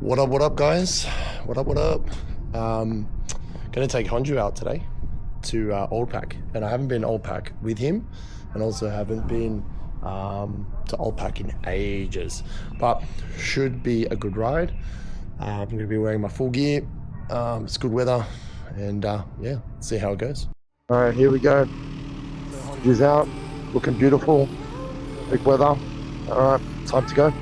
What up, guys? What up? Gonna take Honju out today to Old Pac, and I haven't been Old Pac with him, and also haven't been to Old Pac in ages, but should be a good ride. I'm gonna be wearing my full gear. It's good weather, and yeah, see how it goes. All right, here we go. Honju's out, looking beautiful. Big weather. All right, time to go.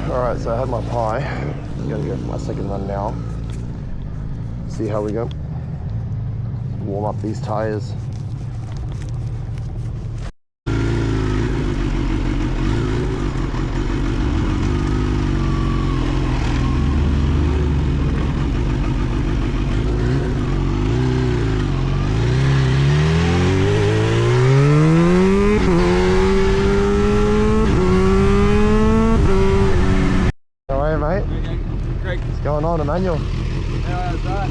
Alright, so I had my pie. I'm gonna go for my second run now. See how we go. Warm up these tires. What's going on, Emmanuel? How's that?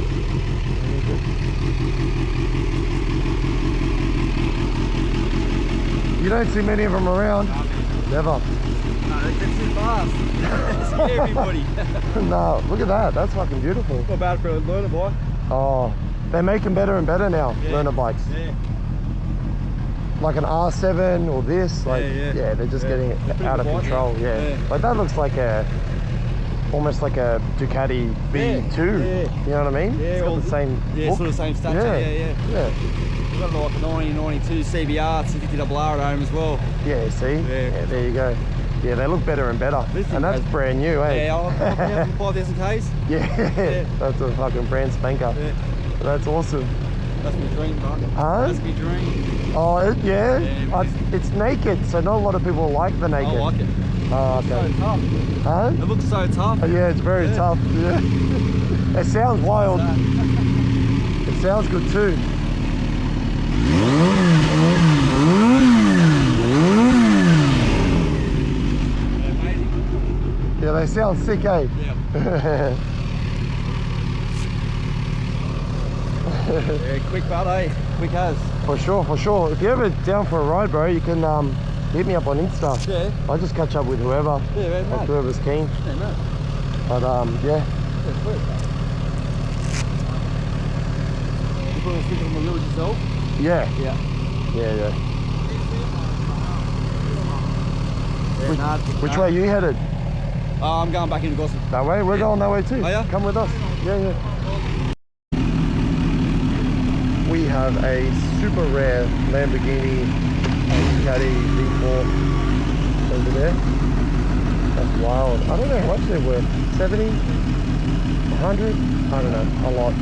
You don't see many of them around. Never. No, they get too fast. Scare everybody. No, look at that. That's fucking beautiful. Not bad for a learner bike. Oh, they make them better and better now, yeah. learner bikes. Yeah. Like an R7 or this, like, yeah, they're just getting out of control. Yeah. Like that looks like almost like a Ducati V2. You know what I mean? Yeah, it's got the same yeah, look. sort of same stature. Yeah. We've got like a 9092 CBR, 250RR at home as well. Yeah, see? Yeah, there you go. Yeah, they look better and better. And that's brand new, eh? Yeah, 5,000 Ks. Yeah, that's a fucking brand spanker. Yeah. That's awesome. That's my dream, bro. Huh? That's my dream. Oh, it's naked, so not a lot of people like the naked. I like it. Oh, okay. It's so tough. Huh? It looks so tough. Oh, yeah, it's very tough. Yeah. It sounds wild. It sounds good too. Yeah, they sound sick, eh? Yeah. Yeah, quick bud, eh? Quick as. For sure. If you're ever down for a ride, bro, you can hit me up on Insta. Yeah. I'll just catch up with whoever. Yeah, man. Like whoever's keen. Yeah, man. But yeah. Yeah, quick. You put a sticker on the wheels yourself? Yeah. Yeah. Which way are you headed? I'm going back into Gossip. That way? We're going that way too. Oh, yeah? Come with us. Yeah. We have a super rare Lamborghini Ducati V4 over there. That's wild. I don't know how much they're worth. 70? 100? I don't know. A lot.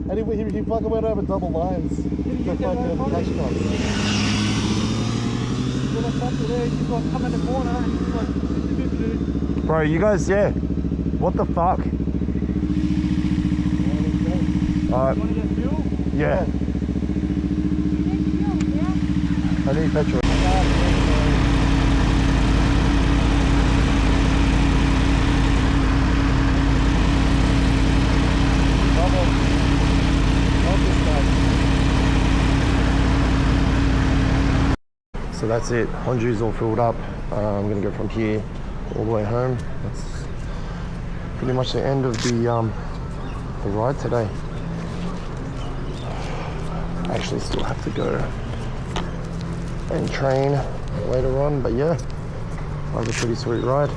And he fucking went over double lines. The fucking cash cops. Come in the corner and he's like, Bro, you guys, yeah. What the fuck? Alright. want to get fuel? Yeah. I need petrol. So that's it. Honju's all filled up. I'm gonna go from here all the way home. That's pretty much the end of the ride today. I actually still have to go and train later on, but yeah, that was a pretty sweet ride.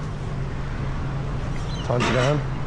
Time to go home.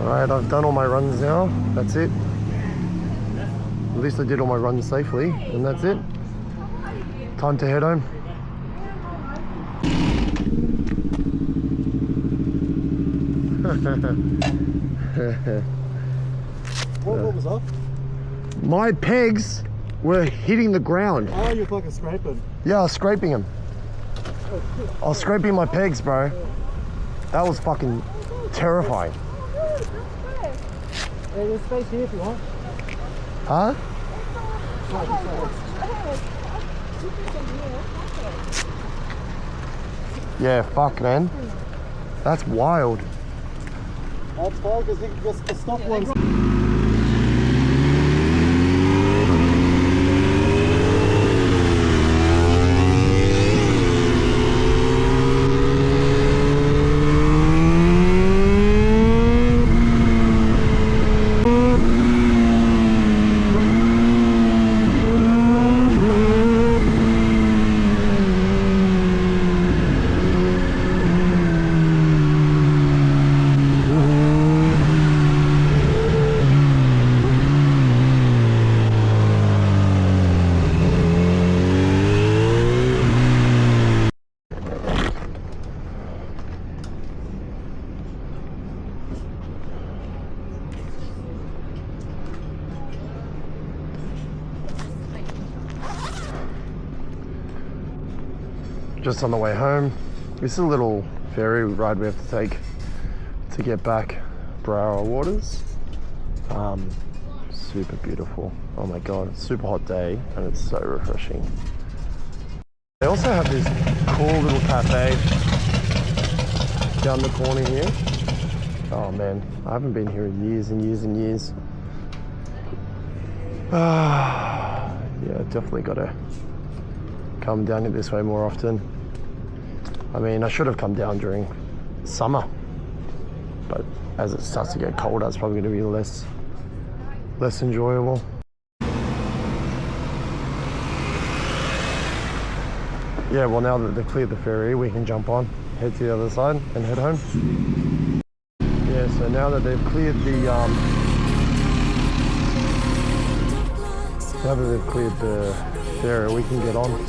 Alright, I've done all my runs now. That's it. At least I did all my runs safely, and that's it. Time to head home. What was up? My pegs were hitting the ground. Oh, you're fucking scraping. Yeah, I was scraping them. I was scraping my pegs, bro. That was fucking terrifying. Hey, there's space here if you want. Huh? Yeah, fuck, man. That's wild. That's fine because the stock ones. Just on the way home. This is a little ferry ride we have to take to get back Browra Waters. Super beautiful. Oh my god, it's a super hot day and it's so refreshing. They also have this cool little cafe down the corner here. Oh man, I haven't been here in years and years and years. Yeah, definitely gotta come down here this way more often. I mean, I should have come down during summer, but as it starts to get colder, it's probably going to be less enjoyable. Yeah, well, now that they've cleared the ferry, we can jump on, head to the other side, and head home. Yeah, so now that they've cleared the ferry, we can get on.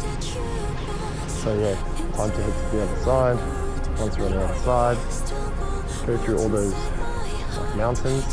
So yeah, time to head to the other side. Once we're on the other side, go through all those mountains.